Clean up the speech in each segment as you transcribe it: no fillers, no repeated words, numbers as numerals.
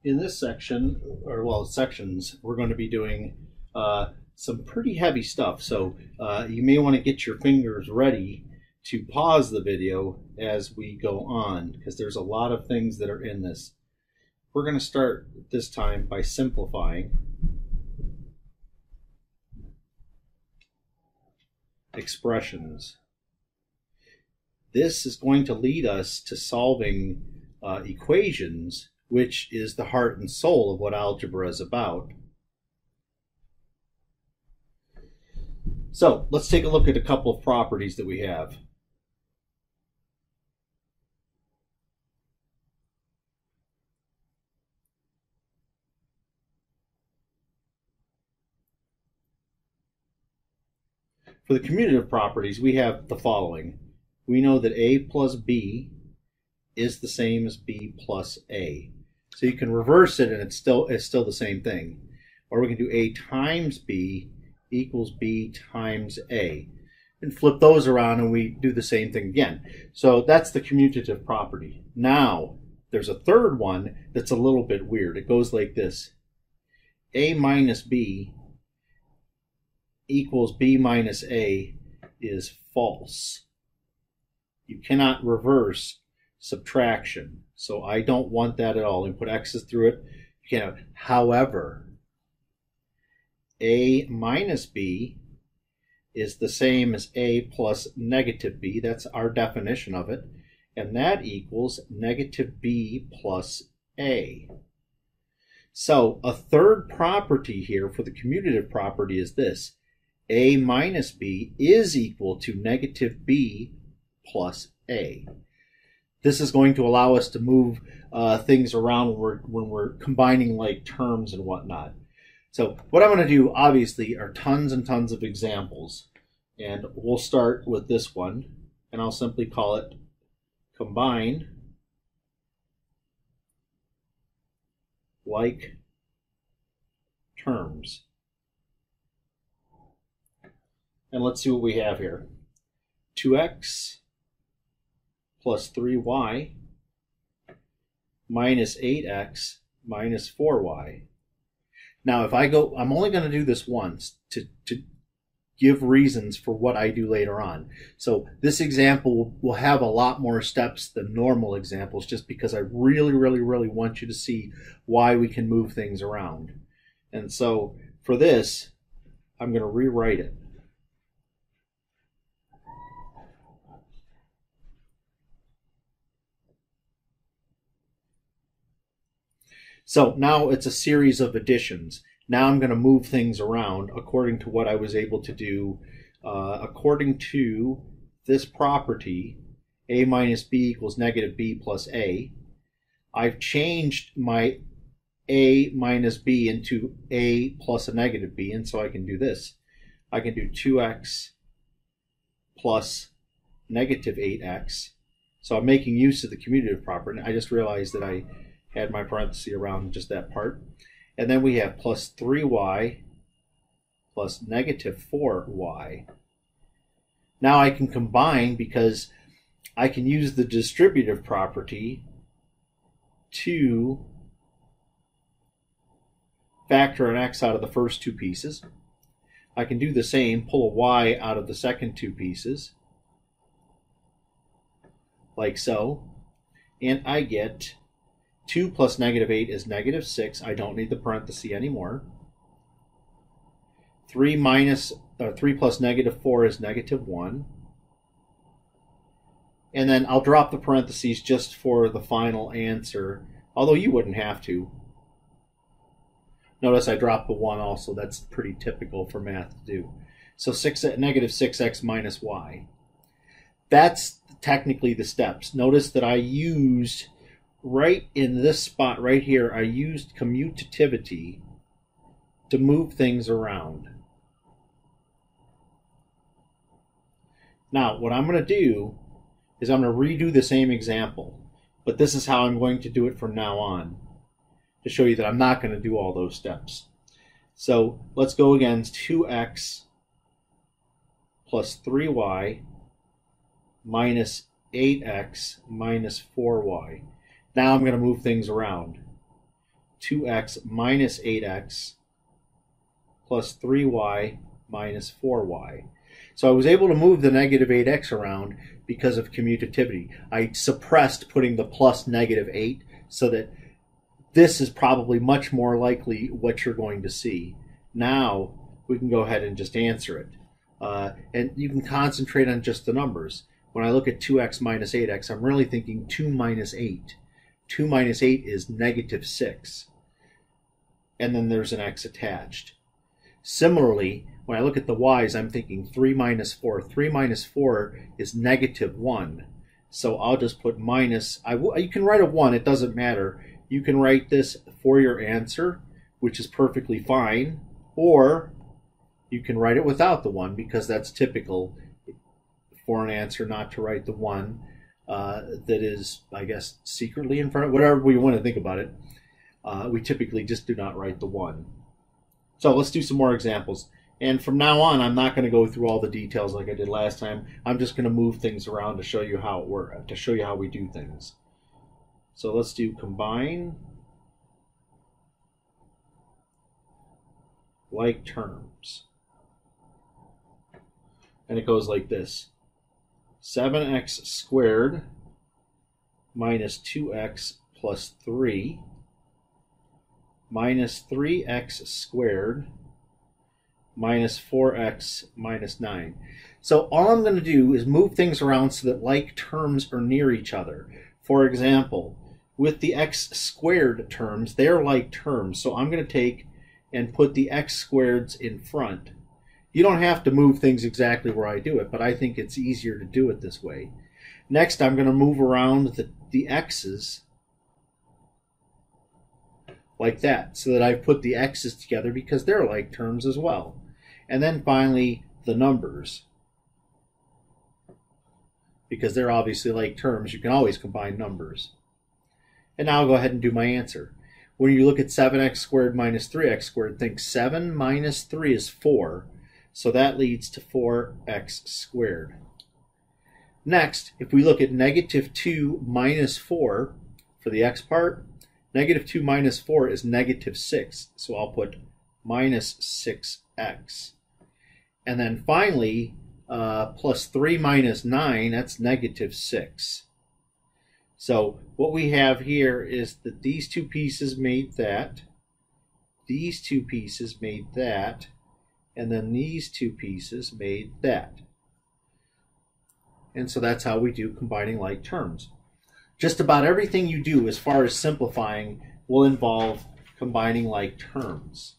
In this section, or well, sections, we're going to be doing some pretty heavy stuff. So you may want to get your fingers ready to pause the video as we go on, because there's a lot of things that are in this. We're going to start this time by simplifying expressions. This is going to lead us to solving equations, which is the heart and soul of what algebra is about. So let's take a look at a couple of properties that we have. For the commutative properties, we have the following. We know that a plus b is the same as b plus a. So you can reverse it and it's still the same thing. Or we can do a times b equals b times a. And flip those around and we do the same thing again. So that's the commutative property. Now, there's a third one that's a little bit weird. It goes like this. A minus b equals b minus a is false. You cannot reverse subtraction. So I don't want that at all. And put x's through it. You can't. However, a minus b is the same as a plus negative b. That's our definition of it. And that equals negative b plus a. So a third property here for the commutative property is this. A minus b is equal to negative b plus a. This is going to allow us to move things around when we're combining like terms and whatnot. So what I'm going to do, obviously, are tons and tons of examples. And we'll start with this one, and I'll simply call it combined like terms. And let's see what we have here. 2x plus 3y minus 8x minus 4y. Now, if I go, I'm only going to do this once to give reasons for what I do later on. So this example will have a lot more steps than normal examples, just because I really, really, really want you to see why we can move things around. And so for this, I'm going to rewrite it. So now it's a series of additions. Now I'm going to move things around according to what I was able to do. According to this property, a minus b equals negative b plus a, I've changed my a minus b into a plus a negative b, and so I can do this. I can do 2x plus negative 8x. So I'm making use of the commutative property. I just realized that I had my parenthesis around just that part. And then we have plus 3y plus negative 4y. Now I can combine, because I can use the distributive property to factor an x out of the first two pieces. I can do the same, pull a y out of the second two pieces, like so. And I get 2 plus negative 8 is negative 6. I don't need the parenthesis anymore. 3 plus negative 4 is negative 1. And then I'll drop the parentheses just for the final answer, although you wouldn't have to. Notice I dropped the 1 also. That's pretty typical for math to do. So negative 6x minus y. That's technically the steps. Notice that I used, right in this spot right here, I used commutativity to move things around. Now, what I'm going to do is I'm going to redo the same example, but this is how I'm going to do it from now on, to show you that I'm not going to do all those steps. So let's go again. 2x plus 3y minus 8x minus 4y. Now I'm going to move things around. 2x minus 8x plus 3y minus 4y. So I was able to move the negative 8x around because of commutativity. I suppressed putting the plus negative 8 so that this is probably much more likely what you're going to see. Now we can go ahead and just answer it. And you can concentrate on just the numbers. When I look at 2x minus 8x, I'm really thinking 2 minus 8. 2 minus 8 is negative 6. And then there's an x attached. Similarly, when I look at the y's, I'm thinking 3 minus 4. 3 minus 4 is negative 1. So I'll just put minus. You can write a 1. It doesn't matter. You can write this for your answer, which is perfectly fine. Or you can write it without the 1, because that's typical for an answer not to write the 1 that is, I guess, secretly in front of, whatever you want to think about it. We typically just do not write the 1. So let's do some more examples. And from now on, I'm not going to go through all the details like I did last time. I'm just going to move things around to show you how it works, to show you how we do things. So let's do combine like terms. And it goes like this. 7x squared minus 2x plus 3 minus 3x squared minus 4x minus 9. So all I'm going to do is move things around so that like terms are near each other. For example, with the x squared terms, they're like terms. So I'm going to take and put the x squareds in front. You don't have to move things exactly where I do it, but I think it's easier to do it this way. Next, I'm going to move around the x's like that, so that I've put the x's together because they're like terms as well. And then finally, the numbers. Because they're obviously like terms, you can always combine numbers. And now I'll go ahead and do my answer. When you look at 7x squared minus 3x squared, think 7 minus 3 is 4. So that leads to 4x squared. Next, if we look at negative 2 minus 4 for the x part, negative 2 minus 4 is negative 6. So I'll put minus 6x. And then finally, plus 3 minus 9, that's negative 6. So what we have here is that these two pieces made that, these two pieces made that, and then these two pieces made that. And so that's how we do combining like terms. Just about everything you do as far as simplifying will involve combining like terms.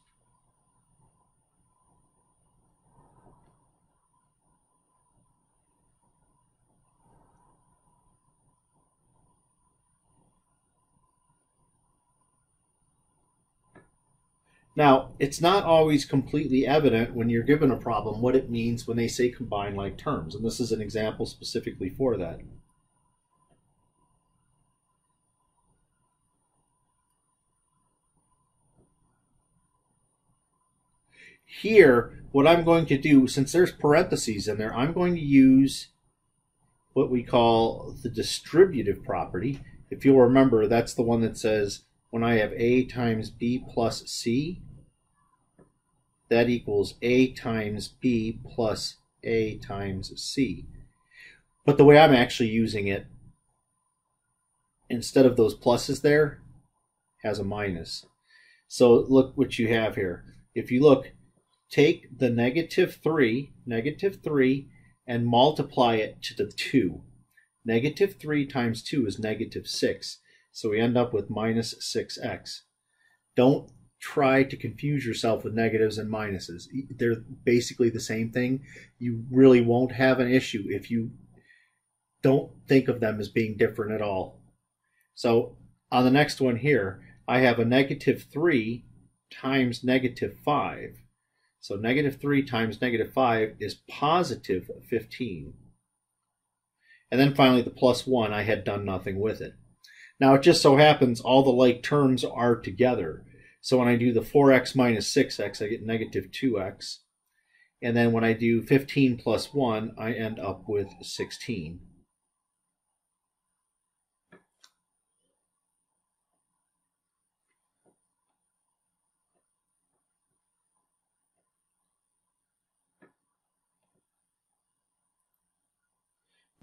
Now, it's not always completely evident when you're given a problem what it means when they say combine like terms, and this is an example specifically for that. Here, what I'm going to do, since there's parentheses in there, I'm going to use what we call the distributive property. If you'll remember, that's the one that says when I have a times b plus c, that equals a times b plus a times c. But the way I'm actually using it, instead of those pluses there, has a minus. So look what you have here. If you look, take the negative 3, and multiply it to the 2. Negative 3 times 2 is negative 6. So we end up with minus 6x. Don't try to confuse yourself with negatives and minuses. They're basically the same thing. You really won't have an issue if you don't think of them as being different at all. So on the next one here, I have a negative 3 times negative 5. So negative 3 times negative 5 is positive 15. And then finally the plus 1, I had done nothing with it. Now it just so happens all the like terms are together. So when I do the 4x minus 6x, I get negative 2x. And then when I do 15 plus 1, I end up with 16.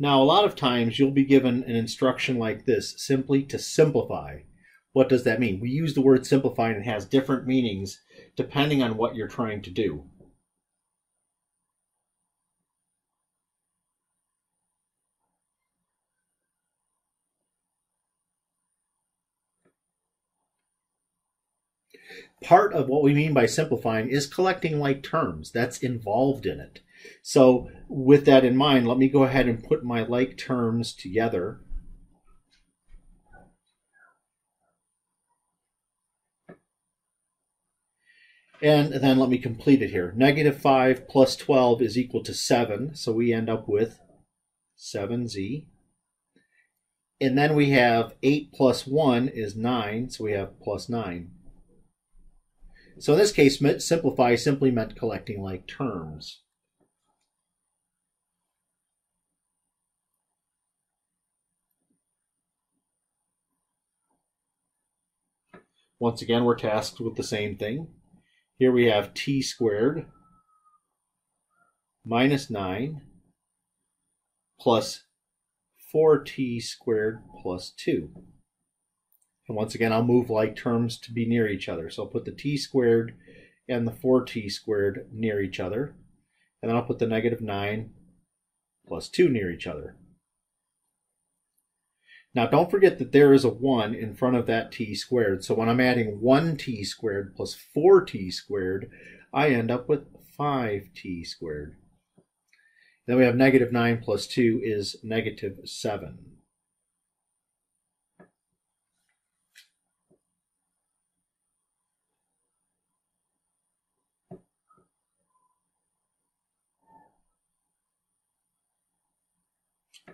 Now, a lot of times you'll be given an instruction like this, simply to simplify. What does that mean? We use the word simplify and it has different meanings depending on what you're trying to do. Part of what we mean by simplifying is collecting like terms. That's involved in it. So with that in mind, let me go ahead and put my like terms together. And then let me complete it here. -5 plus 12 is equal to 7. So we end up with 7z. And then we have 8 plus 1 is 9. So we have plus 9. So in this case, simplify simply meant collecting like terms. Once again, we're tasked with the same thing. Here we have t squared minus 9 plus 4t squared plus 2. And once again, I'll move like terms to be near each other. So I'll put the t squared and the 4t squared near each other. And then I'll put the -9 plus 2 near each other. Now don't forget that there is a 1 in front of that t squared. So when I'm adding 1t squared plus 4t squared, I end up with 5t squared. Then we have -9 plus 2 is -7.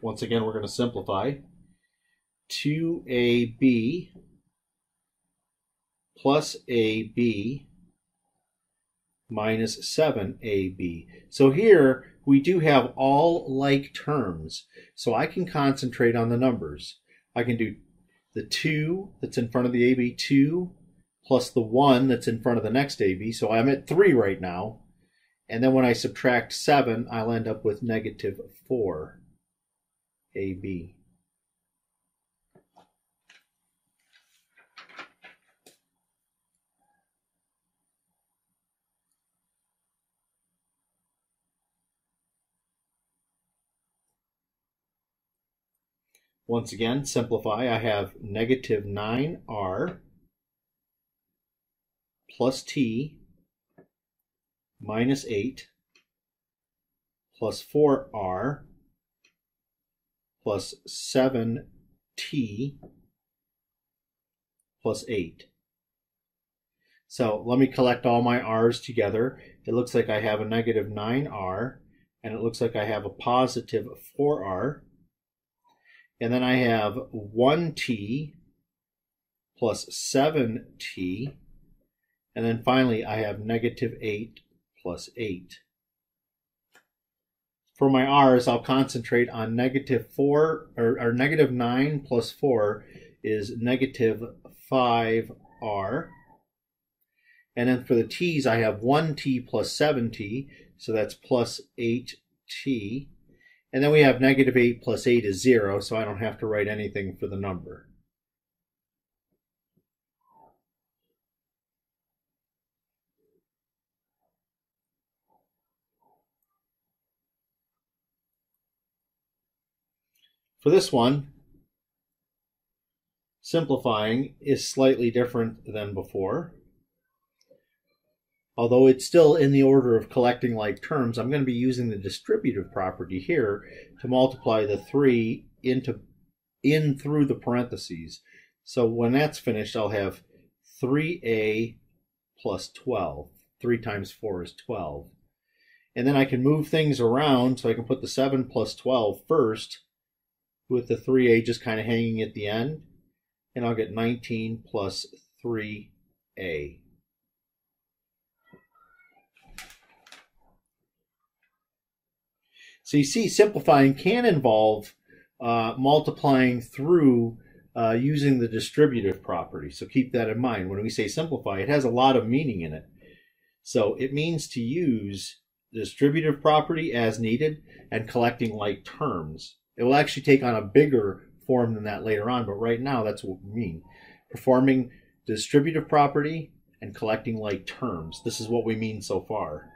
Once again, we're going to simplify. 2ab plus ab minus 7ab. So here we do have all like terms. So I can concentrate on the numbers. I can do the 2 that's in front of the ab, 2 plus the 1 that's in front of the next ab. So I'm at 3 right now. And then when I subtract 7, I'll end up with -4 ab. Once again, simplify. I have -9r plus t minus 8 plus 4r plus 7t plus 8. So let me collect all my r's together. It looks like I have a -9r, and it looks like I have a positive 4r. And then I have 1t plus 7t. And then finally, I have -8 plus 8. For my r's, I'll concentrate on -4, or -9 plus 4 is -5r. And then for the t's, I have 1t plus 7t, so that's plus 8t. And then we have -8 plus 8 is 0, so I don't have to write anything for the number. For this one, simplifying is slightly different than before. Although it's still in the order of collecting like terms, I'm going to be using the distributive property here to multiply the 3 in through the parentheses. So when that's finished, I'll have 3a plus 12. 3 times 4 is 12. And then I can move things around, so I can put the 7 plus 12 first, with the 3a just kind of hanging at the end. And I'll get 19 plus 3a. So you see, simplifying can involve multiplying through using the distributive property. So keep that in mind. When we say simplify, it has a lot of meaning in it. So it means to use the distributive property as needed and collecting like terms It will actually take on a bigger form than that later on, but right now that's what we mean. Performing distributive property and collecting like terms. This is what we mean so far.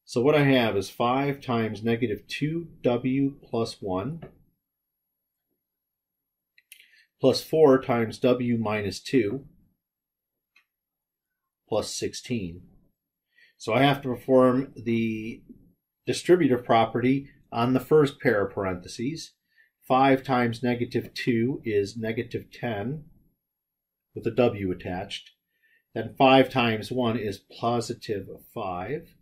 So what I have is 5 times negative 2w plus 1 plus 4 times w minus 2 plus 16. So I have to perform the distributive property on the first pair of parentheses. 5 times negative 2 is negative 10 with a w attached. Then 5 times 1 is positive 5.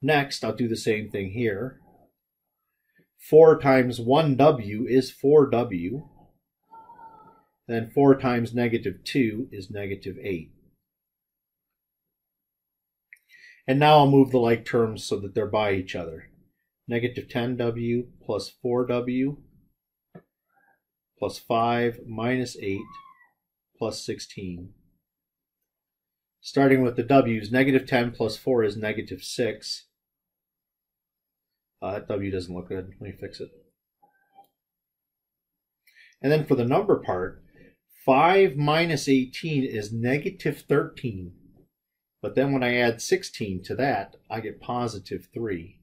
Next, I'll do the same thing here. 4 times 1w is 4w. Then 4 times negative 2 is negative 8. And now I'll move the like terms so that they're by each other. Negative 10w plus 4w plus 5 minus 8 plus 16. Starting with the w's, negative 10 plus 4 is negative 6. That w doesn't look good. Let me fix it. And then for the number part, 5 minus 18 is negative 13. But then when I add 16 to that, I get positive 3.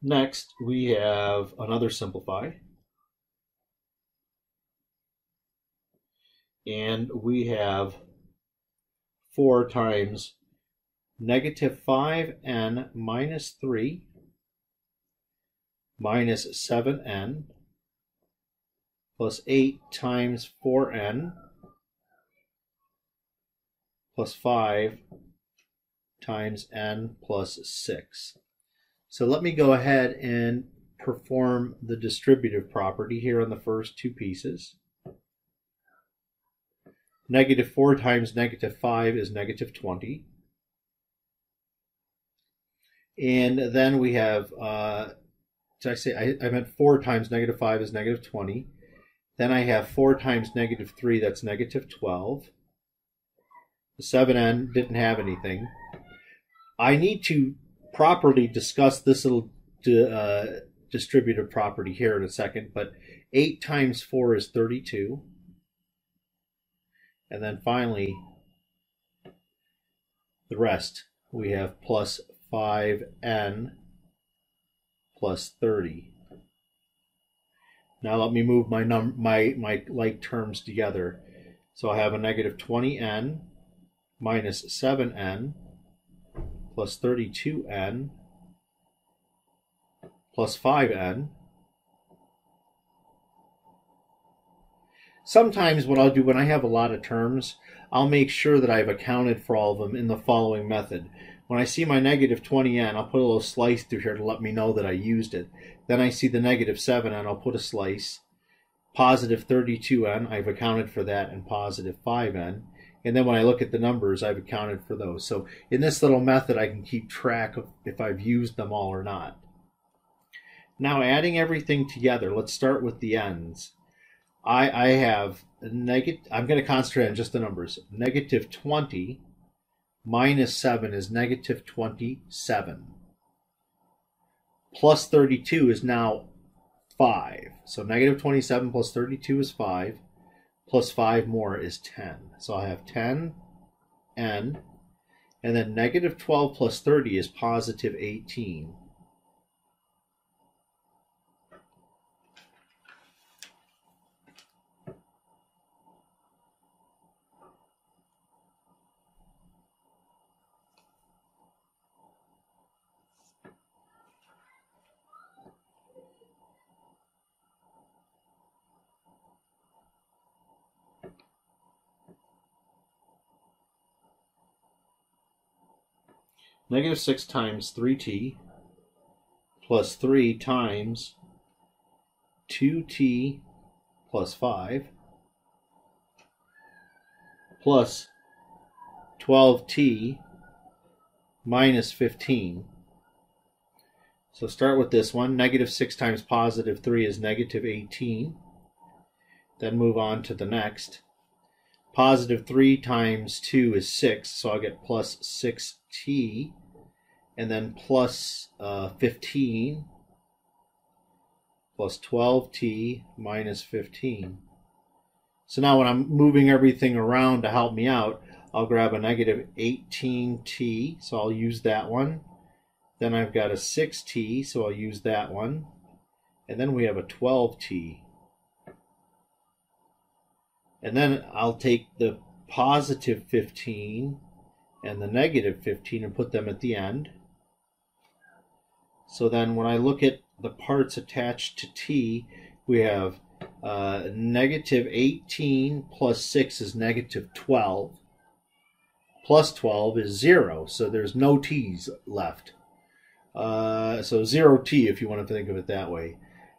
Next, we have another simplify. And we have 4 times negative 5n minus 3 minus 7n plus 8 times 4n plus 5 times n plus 6. So let me go ahead and perform the distributive property here on the first two pieces. Negative 4 times negative 5 is negative 20. And then we have, did I say, I meant 4 times negative 5 is negative 20. Then I have 4 times negative 3, that's negative 12. The 7n didn't have anything. I need to properly discuss this little distributive property here in a second, but 8 times 4 is 32. And then finally, the rest, we have plus 5n plus 30. Now let me move my like terms together. So I have a negative 20n minus 7n plus 32n plus 5n. Sometimes what I'll do when I have a lot of terms, I'll make sure that I've accounted for all of them in the following method. When I see my negative 20n, I'll put a little slice through here to let me know that I used it. Then I see the negative 7n, I'll put a slice. Positive 32n, I've accounted for that, and positive 5n. And then when I look at the numbers, I've accounted for those. So in this little method, I can keep track of if I've used them all or not. Now adding everything together, let's start with the ends. I have negative, I'm going to concentrate on just the numbers. Negative 20 minus 7 is negative 27. Plus 32 is now 5. So negative 27 plus 32 is 5. Plus 5 more is 10. So I have 10n. And then negative 12 plus 30 is positive 18. Negative 6 times 3t plus 3 times 2t plus 5 plus 12t minus 15. So start with this one. Negative 6 times positive 3 is negative 18. then move on to the next. Positive 3 times 2 is 6, so I'll get plus 6t, and then plus 15, plus 12t minus 15. So now when I'm moving everything around to help me out, I'll grab a negative 18t, so I'll use that one. Then I've got a 6t, so I'll use that one. And then we have a 12t. And then I'll take the positive 15 and the negative 15 and put them at the end. So then when I look at the parts attached to t, we have negative 18 plus 6 is negative 12. Plus 12 is 0, so there's no t's left. So 0t if you want to think of it that way.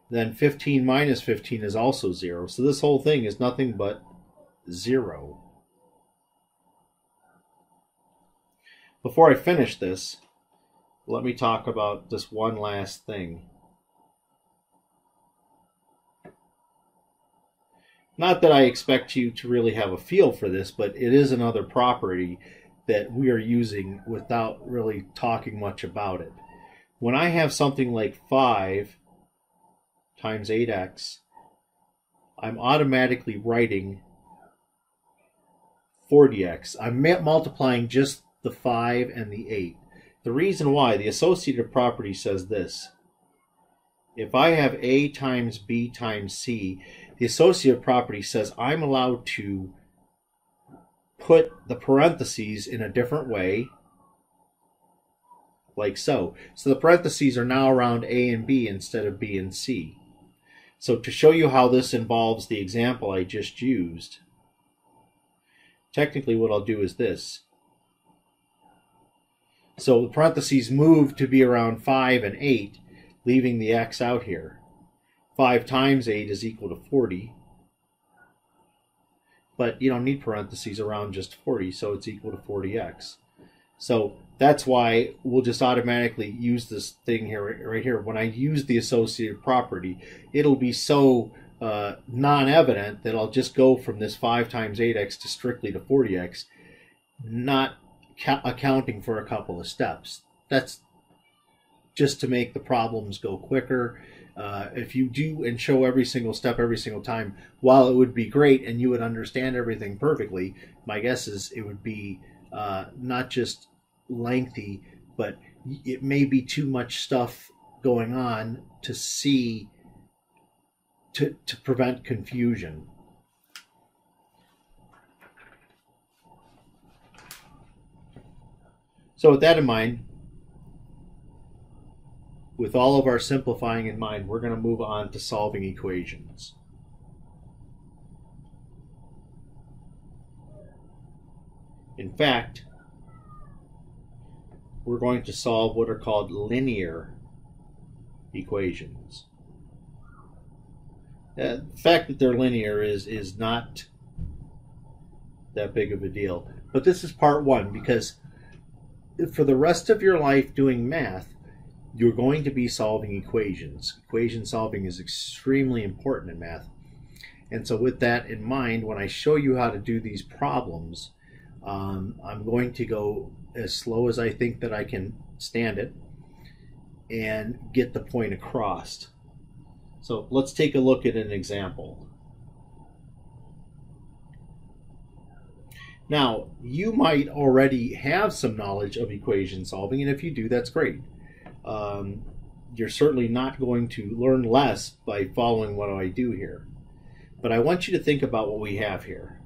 Then 15 minus 15 is also 0. So this whole thing is nothing but 0. Before I finish this, let me talk about this one last thing. Not that I expect you to really have a feel for this, but it is another property that we are using without really talking much about it. When I have something like 5 times 8x, I'm automatically writing 40x. I'm multiplying just the 5 and the 8. The reason why, the associative property says this. If I have A times B times C, the associative property says I'm allowed to put the parentheses in a different way, like so. So the parentheses are now around A and B instead of B and C. So to show you how this involves the example I just used, technically what I'll do is this. So the parentheses move to be around 5 and 8, leaving the x out here. 5 times 8 is equal to 40. But you don't need parentheses around just 40, so it's equal to 40x. So that's why we'll just automatically use this thing here, right here. When I use the associative property, it'll be so non-evident that I'll just go from this 5 times 8x to strictly to 40x, not accounting for a couple of steps. That's just to make the problems go quicker. If you do and show every single step every single time, while it would be great and you would understand everything perfectly, my guess is it would be not just lengthy, but it may be too much stuff going on to see to prevent confusion. So with that in mind, with all of our simplifying in mind, we're going to move on to solving equations. In fact, we're going to solve what are called linear equations. The fact that they're linear is not that big of a deal. But this is part one, because for the rest of your life doing math, you're going to be solving equations. Equation solving is extremely important in math. And so with that in mind, when I show you how to do these problems, I'm going to go as slow as I think that I can stand it and get the point across. So let's take a look at an example. Now, you might already have some knowledge of equation solving, and if you do, that's great. You're certainly not going to learn less by following what I do here. But I want you to think about what we have here.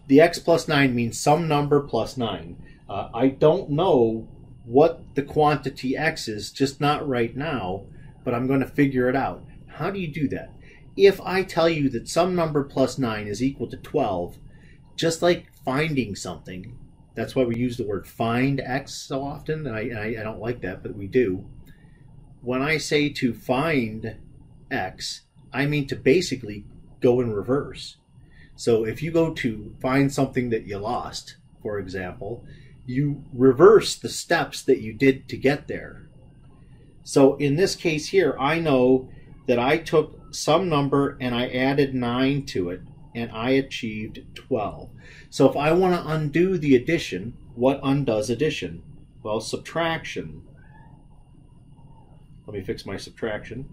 The x plus 9 means some number plus 9. I don't know what the quantity x is, just not right now, but I'm going to figure it out. How do you do that? If I tell you that some number plus 9 is equal to 12, just like finding something, that's why we use the word find x so often, and I don't like that, but we do. When I say to find x, I mean to basically go in reverse. So if you go to find something that you lost, for example, you reverse the steps that you did to get there. So in this case here, I know that I took some number and I added 9 to it, and I achieved 12. So if I want to undo the addition, what undoes addition? Well, subtraction. Let me fix my subtraction.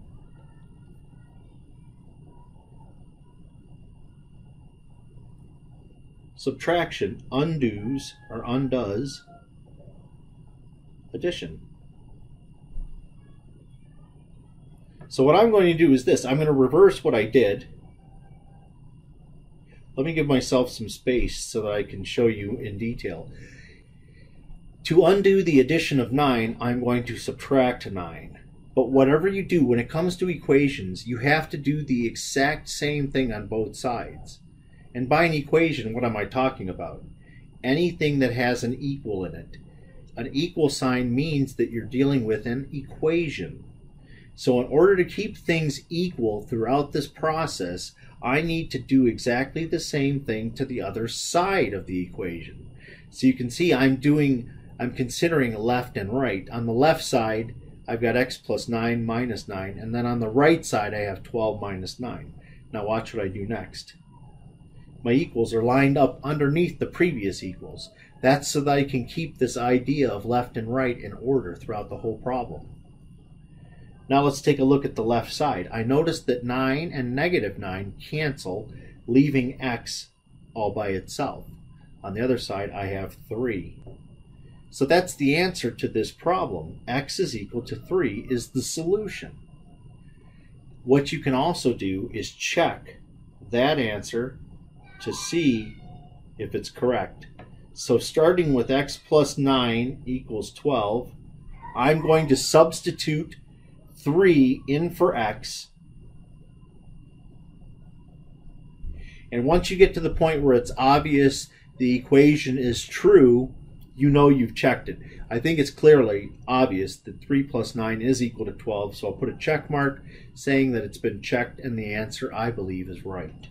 Subtraction undoes or undoes addition. So what I'm going to do is this. I'm going to reverse what I did. Let me give myself some space so that I can show you in detail. To undo the addition of 9, I'm going to subtract 9. But whatever you do, when it comes to equations, you have to do the exact same thing on both sides. And by an equation, what am I talking about? Anything that has an equal in it. An equal sign means that you're dealing with an equation. So in order to keep things equal throughout this process, I need to do exactly the same thing to the other side of the equation. So you can see I'm considering left and right. On the left side, I've got x plus 9 minus 9, and then on the right side I have 12 minus 9. Now watch what I do next. My equals are lined up underneath the previous equals. That's so that I can keep this idea of left and right in order throughout the whole problem. Now let's take a look at the left side. I notice that 9 and negative 9 cancel, leaving x all by itself. On the other side, I have 3. So that's the answer to this problem. X is equal to 3 is the solution. What you can also do is check that answer to see if it's correct. So starting with x plus 9 equals 12, I'm going to substitute 3 in for x. And once you get to the point where it's obvious the equation is true, you know you've checked it. I think it's clearly obvious that 3 plus 9 is equal to 12, so I'll put a check mark saying that it's been checked and the answer, I believe, is right.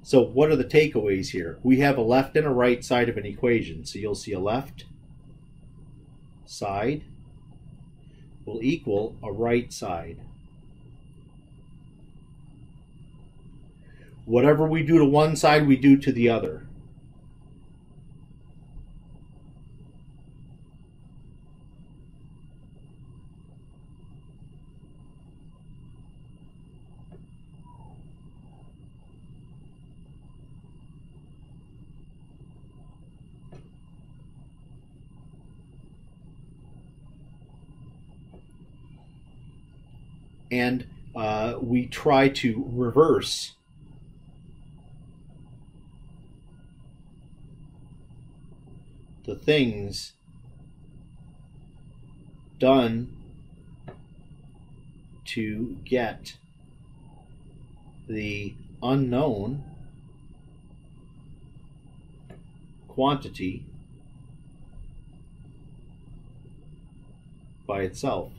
So what are the takeaways here? We have a left and a right side of an equation. So you'll see a left side will equal a right side. Whatever we do to one side, we do to the other. And we try to reverse the things done to get the unknown quantity by itself.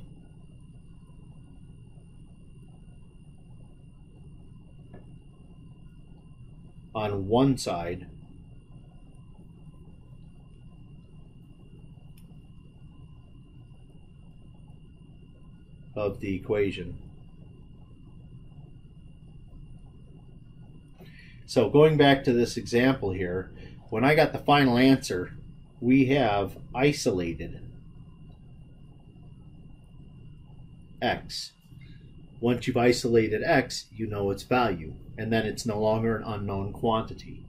On one side of the equation. So going back to this example here, when I got the final answer, we have isolated x. Once you've isolated x, you know its value, and then it's no longer an unknown quantity.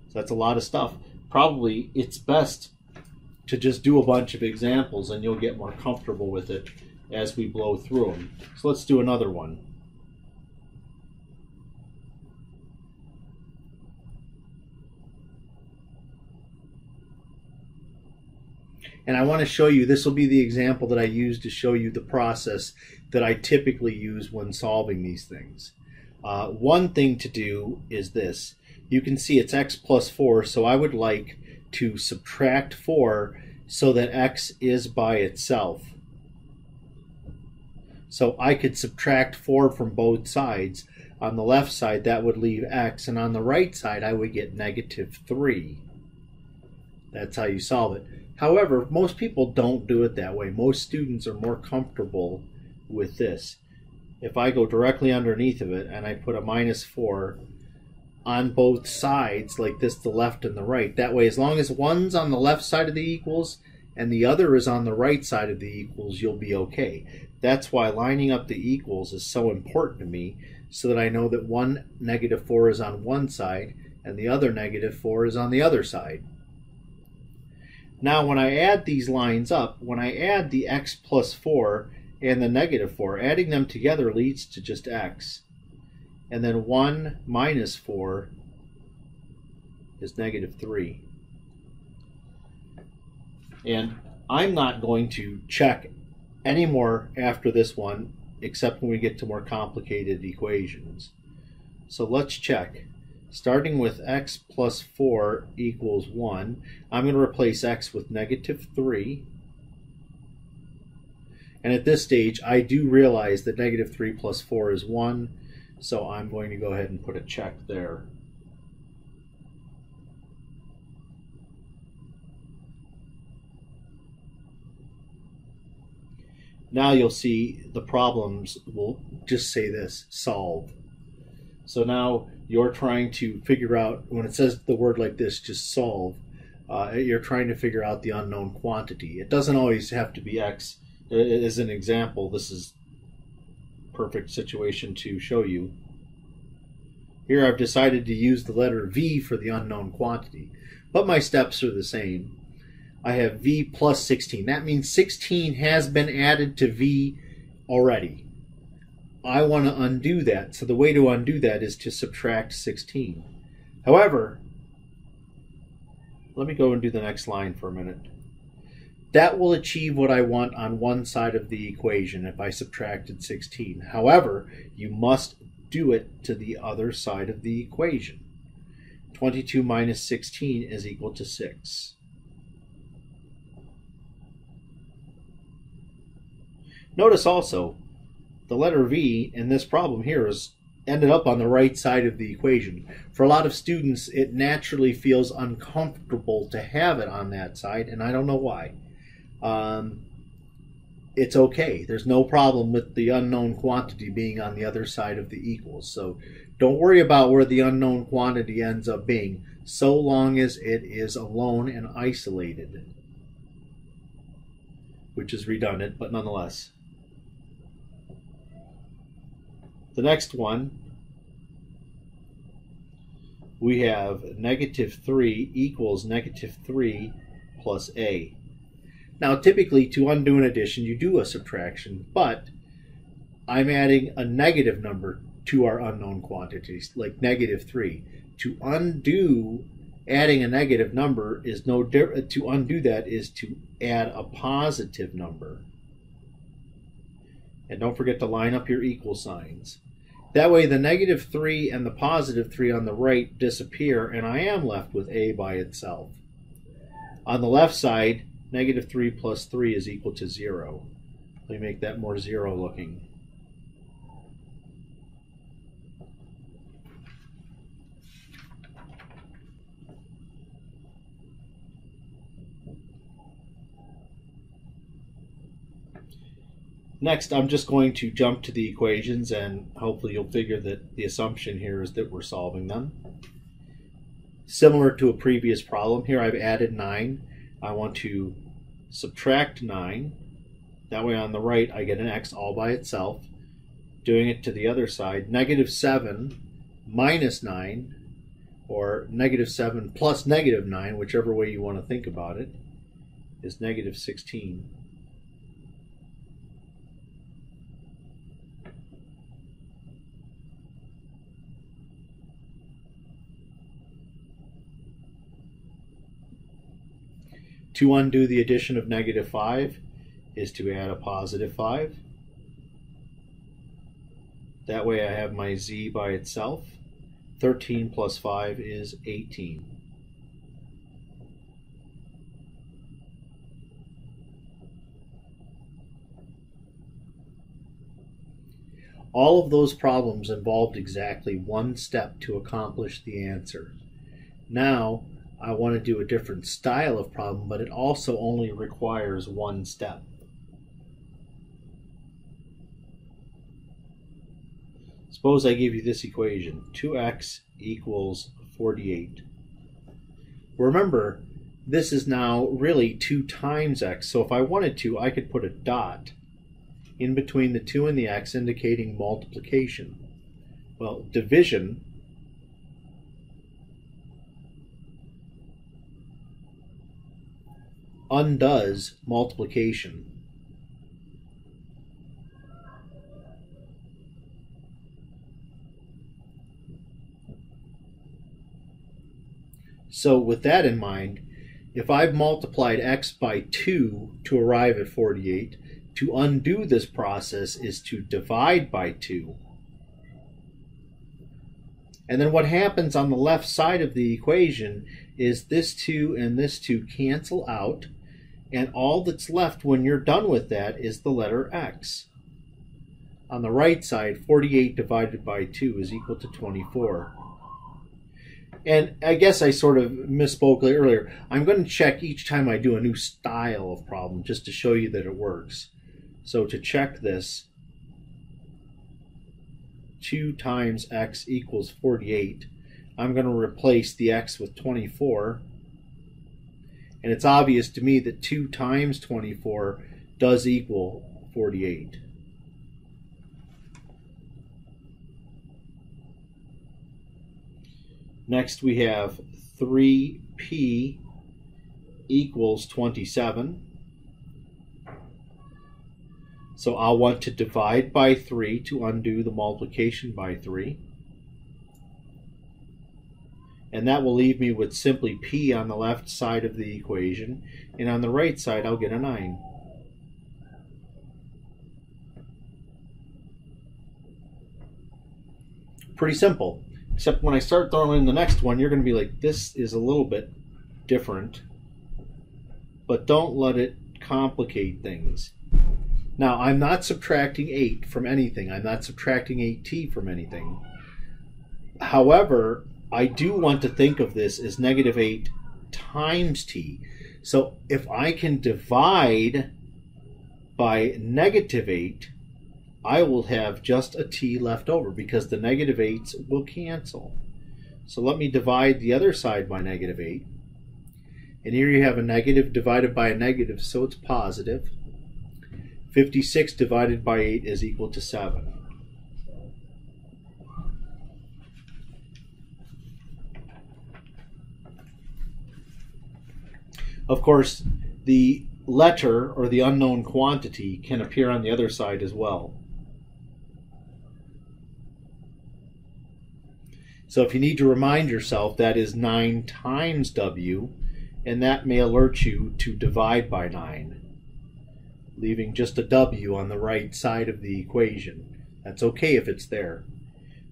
So that's a lot of stuff. Probably it's best to just do a bunch of examples and you'll get more comfortable with it as we blow through them. So let's do another one. And I want to show you, this will be the example that I use to show you the process that I typically use when solving these things. One thing to do is this. You can see it's x plus 4, so I would like to subtract 4 so that x is by itself. So I could subtract 4 from both sides. On the left side, that would leave x, and on the right side, I would get negative 3. That's how you solve it. However, most people don't do it that way. Most students are more comfortable with this. If I go directly underneath of it and I put a minus 4 on both sides, like this, the left and the right, that way, as long as one's on the left side of the equals and the other is on the right side of the equals, you'll be okay. That's why lining up the equals is so important to me, so that I know that one negative 4 is on one side and the other negative 4 is on the other side. Now when I add these lines up, when I add the x plus 4 and the negative 4, adding them together leads to just x. And then 1 minus 4 is negative 3. And I'm not going to check any more after this one, except when we get to more complicated equations. So let's check. Starting with x plus 4 equals 1, I'm going to replace x with negative 3. And at this stage, I do realize that negative 3 plus 4 is 1, so I'm going to go ahead and put a check there. Now you'll see the problems will just say this, solve. So now you're trying to figure out, when it says the word like this, just solve, you're trying to figure out the unknown quantity. It doesn't always have to be x. As an example, this is a perfect situation to show you. Here I've decided to use the letter v for the unknown quantity, but my steps are the same. I have v plus 16. That means 16 has been added to v already. I want to undo that. So the way to undo that is to subtract 16. However, let me go and do the next line for a minute. That will achieve what I want on one side of the equation if I subtracted 16. However, you must do it to the other side of the equation. 22 minus 16 is equal to 6. Notice also, the letter v in this problem here is ended up on the right side of the equation. For a lot of students, it naturally feels uncomfortable to have it on that side, and I don't know why. It's okay. There's no problem with the unknown quantity being on the other side of the equals. So don't worry about where the unknown quantity ends up being, so long as it is alone and isolated, which is redundant, but nonetheless. The next one, we have negative 3 equals negative 3 plus a. Now typically to undo an addition you do a subtraction, but I'm adding a negative number to our unknown quantities, like negative 3. To undo adding a negative number is no different. To undo that is to add a positive number. And don't forget to line up your equal signs. That way the negative 3 and the positive 3 on the right disappear, and I am left with a by itself. On the left side, negative 3 plus 3 is equal to 0. Let me make that more 0 looking. Next, I'm just going to jump to the equations, and hopefully you'll figure that the assumption here is that we're solving them. Similar to a previous problem, here I've added 9. I want to subtract 9. That way on the right I get an x all by itself. Doing it to the other side, negative 7 minus 9, or negative 7 plus negative 9, whichever way you want to think about it, is negative 16. To undo the addition of negative 5 is to add a positive 5. That way I have my z by itself. 13 plus 5 is 18. All of those problems involved exactly one step to accomplish the answer. Now, I want to do a different style of problem, but it also only requires one step. Suppose I give you this equation, 2x equals 48. Remember, this is now really 2 times x, so if I wanted to, I could put a dot in between the 2 and the x indicating multiplication. Well, division undoes multiplication. So with that in mind, if I've multiplied x by 2 to arrive at 48, to undo this process is to divide by 2. And then what happens on the left side of the equation is this 2 and this 2 cancel out, and all that's left when you're done with that is the letter x. On the right side, 48 divided by 2 is equal to 24. And I guess I sort of misspoke earlier. I'm going to check each time I do a new style of problem just to show you that it works. So to check this, 2 times x equals 48. I'm going to replace the x with 24. And it's obvious to me that 2 times 24 does equal 48. Next we have 3p equals 27. So I'll want to divide by 3 to undo the multiplication by 3. And that will leave me with simply p on the left side of the equation, and on the right side I'll get a 9. Pretty simple, except when I start throwing in the next one, you're going to be like, this is a little bit different, but don't let it complicate things. Now, I'm not subtracting 8 from anything. I'm not subtracting 8t from anything. However, I do want to think of this as negative 8 times t. So if I can divide by negative 8, I will have just a t left over because the negative 8s will cancel. So let me divide the other side by negative 8. And here you have a negative divided by a negative, so it's positive. 56 divided by 8 is equal to 7. Of course, the letter or the unknown quantity can appear on the other side as well. So if you need to remind yourself, that is 9 times w, and that may alert you to divide by 9, leaving just a w on the right side of the equation. That's okay if it's there.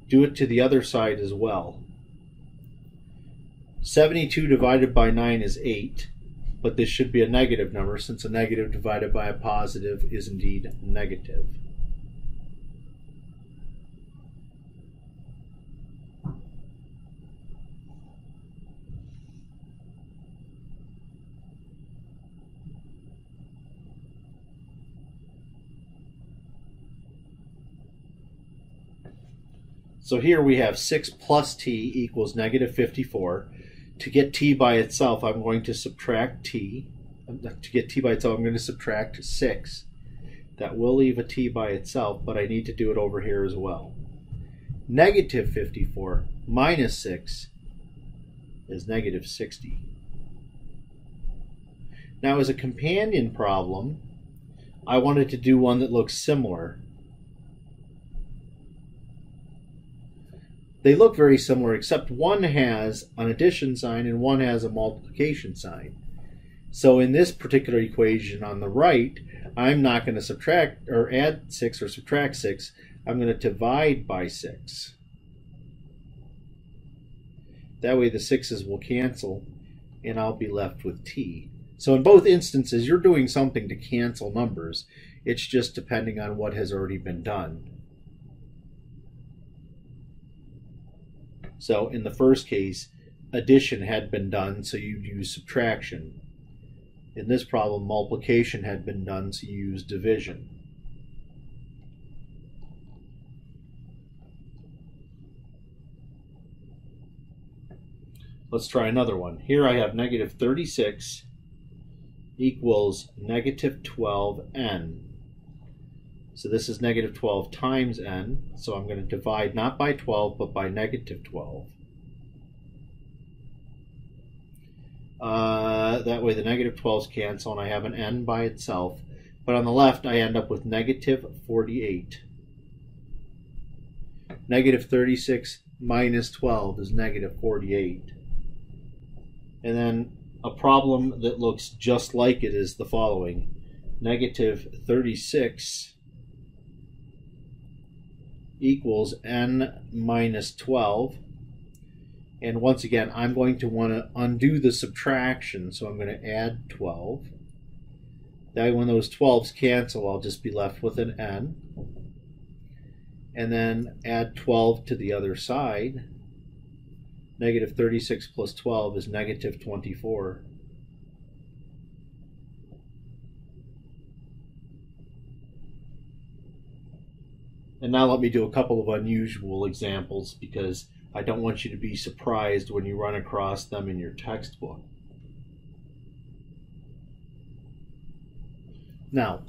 Do it to the other side as well. 72 divided by 9 is 8, but this should be a negative number since a negative divided by a positive is indeed negative. So here we have 6 plus t equals negative 54. To get t by itself, I'm going to subtract t. To get t by itself, I'm going to subtract 6. That will leave a t by itself, but I need to do it over here as well. Negative 54 minus 6 is negative 60. Now, as a companion problem, I wanted to do one that looks similar. They look very similar, except one has an addition sign and one has a multiplication sign. So in this particular equation on the right, I'm not going to subtract or add 6 or subtract 6. I'm going to divide by 6. That way the 6's will cancel and I'll be left with t. So in both instances, you're doing something to cancel numbers. It's just depending on what has already been done. So in the first case, addition had been done, so you use subtraction. In this problem, multiplication had been done, so you use division. Let's try another one. Here I have negative 36 equals negative 12n. So this is negative 12 times n, so I'm going to divide not by 12, but by negative 12. That way the negative 12s cancel, and I have an n by itself. But on the left, I end up with negative 48. Negative 36 minus 12 is negative 48. And then a problem that looks just like it is the following. Negative 36 equals n minus 12. And once again, I'm going to want to undo the subtraction, so I'm going to add 12. That way when those 12s cancel, I'll just be left with an n. And then add 12 to the other side. Negative 36 plus 12 is negative 24. And now let me do a couple of unusual examples, because I don't want you to be surprised when you run across them in your textbook. Now,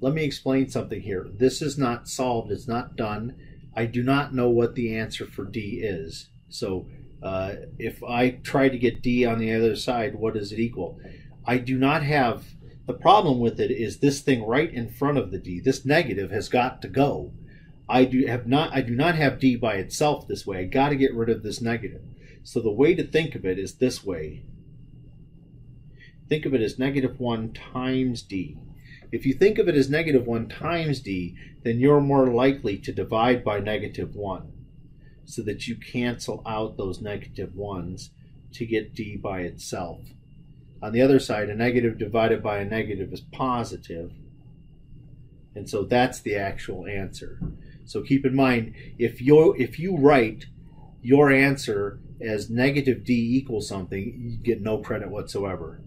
let me explain something here. This is not solved. It's not done. I do not know what the answer for D is. So if I try to get D on the other side, what does it equal? I do not have, the problem with it is this thing right in front of the D. This negative has got to go. I do not have D by itself this way. I got to get rid of this negative. So the way to think of it is this way. Think of it as negative 1 times D. If you think of it as negative 1 times D, then you're more likely to divide by negative 1, so that you cancel out those negative 1s to get D by itself. On the other side, a negative divided by a negative is positive, and so that's the actual answer. So keep in mind, if you write your answer as negative D equals something, you get no credit whatsoever.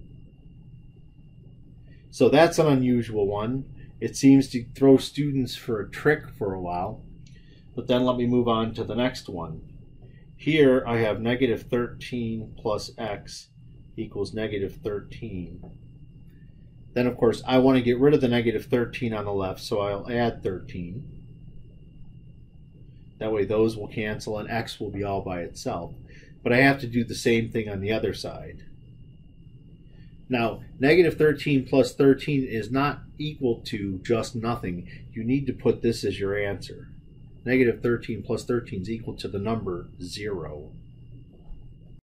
So that's an unusual one. It seems to throw students for a trick for a while. But then let me move on to the next one. Here I have negative 13 plus x equals negative 13. Then of course I want to get rid of the negative 13 on the left, so I'll add 13. That way those will cancel and x will be all by itself. But I have to do the same thing on the other side. Now, negative 13 plus 13 is not equal to just nothing. You need to put this as your answer. Negative 13 plus 13 is equal to the number 0.